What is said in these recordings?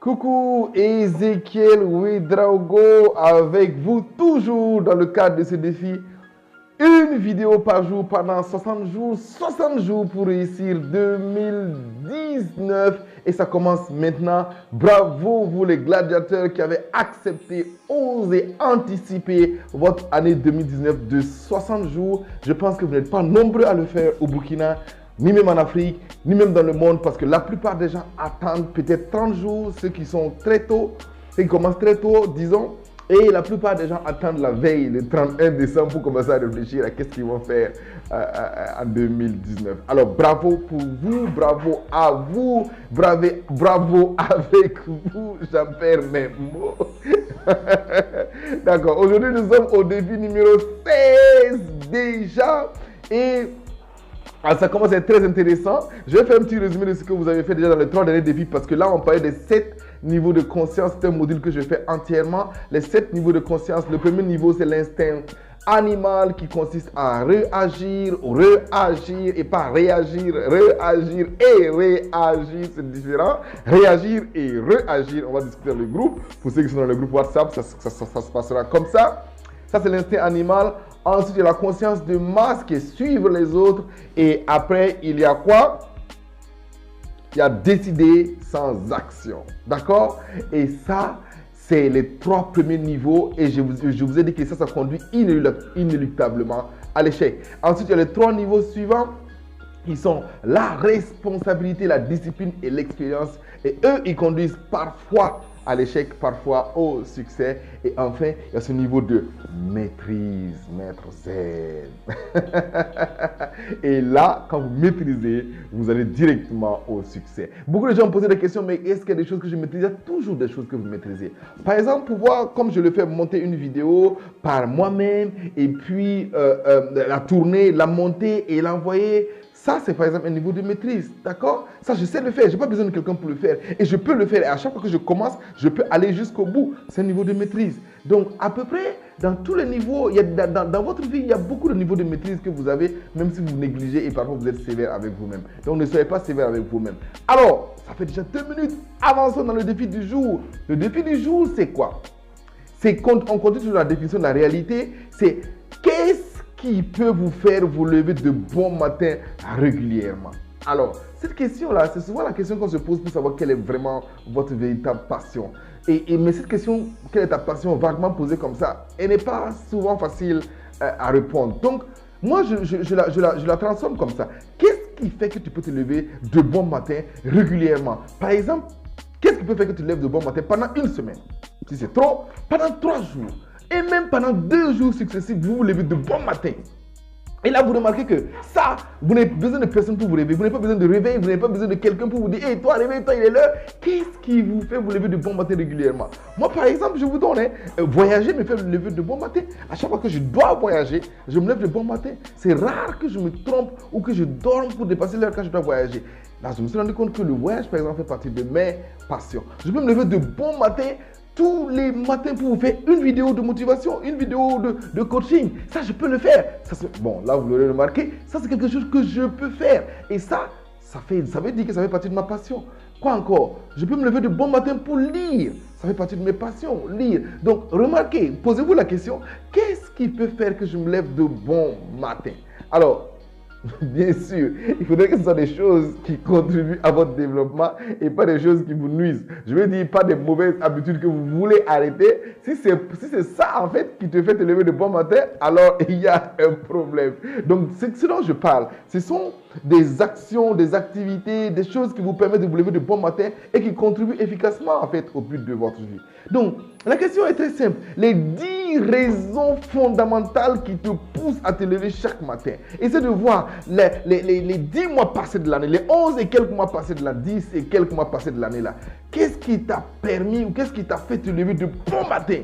Coucou, Ezekiel Ouedraogo avec vous toujours dans le cadre de ce défi. Une vidéo par jour pendant 60 jours pour réussir 2019 et ça commence maintenant. Bravo vous les gladiateurs qui avez accepté, osé anticiper votre année 2019 de 60 jours. Je pense que vous n'êtes pas nombreux à le faire au Burkina, ni même en Afrique, ni même dans le monde parce que la plupart des gens attendent peut-être 30 jours, ceux qui sont très tôt, ceux qui commencent très tôt, disons. Et la plupart des gens attendent la veille, le 31 décembre, pour commencer à réfléchir à qu'est-ce qu'ils vont faire en 2019. Alors, bravo pour vous, bravo à vous, bravo avec vous, j'en perds mes mots. D'accord, aujourd'hui nous sommes au défi numéro 16 déjà. Et ça commence à être très intéressant. Je vais faire un petit résumé de ce que vous avez fait déjà dans les 3 derniers défis parce que là, on parlait des 7 niveaux de conscience. C'est un module que je fais entièrement. Les 7 niveaux de conscience. Le premier niveau, c'est l'instinct animal qui consiste à réagir et pas réagir. Réagir et réagir, c'est différent. Réagir et réagir. On va discuter dans le groupe. Pour ceux qui sont dans le groupe WhatsApp, ça se passera comme ça. Ça, c'est l'instinct animal. Ensuite, il y a la conscience de masse qui est suivre les autres. Et après, il y a quoi? Il y a décider sans action. D'accord? Et ça, c'est les 3 premiers niveaux. Et je vous ai dit que ça conduit inéluctablement à l'échec. Ensuite, il y a les 3 niveaux suivants qui sont la responsabilité, la discipline et l'expérience. Et eux, ils conduisent parfois à l'échec, parfois au succès. Et enfin, il y a ce niveau de maîtrise, maître zen. Et là, quand vous maîtrisez, vous allez directement au succès. Beaucoup de gens me posaient des questions, mais est-ce qu'il y a des choses que je maîtrise? Il y a toujours des choses que vous maîtrisez. Par exemple, pouvoir, comme je le fais, monter une vidéo par moi-même et puis la tourner, la monter et l'envoyer. Ça, c'est par exemple un niveau de maîtrise, d'accord? Ça, je sais le faire, je n'ai pas besoin de quelqu'un pour le faire. Et je peux le faire, et à chaque fois que je commence, je peux aller jusqu'au bout. C'est un niveau de maîtrise. Donc, à peu près, dans tous les niveaux, dans votre vie, il y a beaucoup de niveaux de maîtrise que vous avez, même si vous négligez et parfois vous êtes sévère avec vous-même. Donc, ne soyez pas sévère avec vous-même. Alors, ça fait déjà 2 minutes, avançons dans le défi du jour. Le défi du jour, c'est quoi? On continue sur la définition de la réalité, c'est qu'est-ce qui peut vous faire vous lever de bon matin régulièrement? Alors, cette question-là, c'est souvent la question qu'on se pose pour savoir quelle est vraiment votre véritable passion. Mais cette question, quelle est ta passion, vaguement posée comme ça, elle n'est pas souvent facile à répondre. Donc, moi, je la transforme comme ça. Qu'est-ce qui fait que tu peux te lever de bon matin régulièrement? Par exemple, qu'est-ce qui peut faire que tu te lèves de bon matin pendant une semaine? Si c'est trop, pendant 3 jours. Et même pendant 2 jours successifs, vous vous levez de bon matin. Et là, vous remarquez que ça, vous n'avez besoin de personne pour vous réveiller. Vous n'avez pas besoin de réveil, vous n'avez pas besoin de quelqu'un pour vous dire « Hey, toi, réveille-toi, il est l'heure ». Qu'est-ce qui vous fait vous lever de bon matin régulièrement? Moi, par exemple, je vous donne, voyager me fait me lever de bon matin. À chaque fois que je dois voyager, je me lève de bon matin. C'est rare que je me trompe ou que je dorme pour dépasser l'heure quand je dois voyager. Là, je me suis rendu compte que le voyage, par exemple, fait partie de mes passions. Je peux me lever de bon matin tous les matins pour vous faire une vidéo de motivation, une vidéo de coaching. Ça, je peux le faire. Bon, là, vous l'aurez remarqué, ça, c'est quelque chose que je peux faire. Et ça veut dire que ça fait partie de ma passion. Quoi encore? Je peux me lever de bon matin pour lire. Ça fait partie de mes passions, lire. Donc, remarquez, posez-vous la question, qu'est-ce qui peut faire que je me lève de bon matin? Alors, bien sûr, il faudrait que ce soit des choses qui contribuent à votre développement et pas des choses qui vous nuisent. Je veux dire, pas des mauvaises habitudes que vous voulez arrêter. Si c'est ça, en fait, qui te fait te lever de bon matin, alors il y a un problème. Donc, ce dont je parle, ce sont des actions, des activités, des choses qui vous permettent de vous lever de bon matin et qui contribuent efficacement, en fait, au but de votre vie. Donc, la question est très simple. Les 10 raisons fondamentales qui te poussent à te lever chaque matin. Essaie de voir les 10 mois passés de l'année, les 11 et quelques mois passés de l'année, 10 et quelques mois passés de l'année là. Qu'est-ce qui t'a permis ou qu'est-ce qui t'a fait te lever de bon matin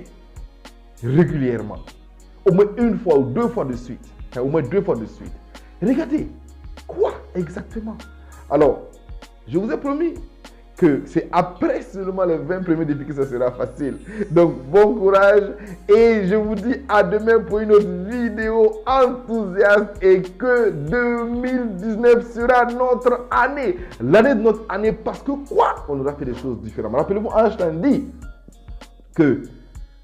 régulièrement? Au moins 1 fois ou 2 fois de suite. Au moins 2 fois de suite. Regardez, quoi exactement? Alors, je vous ai promis que c'est après seulement les 20 premiers défis que ça sera facile. Donc, bon courage et je vous dis à demain pour une autre vidéo enthousiaste et que 2019 sera notre année. L'année de notre année parce que quoi? On aura fait des choses différemment. Rappelez-vous, Einstein dit que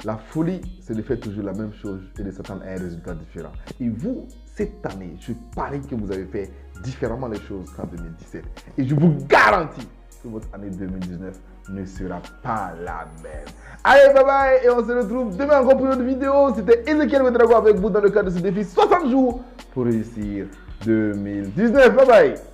la folie, c'est de faire toujours la même chose et de s'attendre à un résultat différent. Et vous, cette année, je parie que vous avez fait différemment les choses qu'en 2017. Et je vous garantis que votre année 2019 ne sera pas la même. Allez, bye bye et on se retrouve demain encore pour une autre vidéo. C'était Ezekiel Ouedraogo avec vous dans le cadre de ce défi 60 jours pour réussir 2019. Bye bye.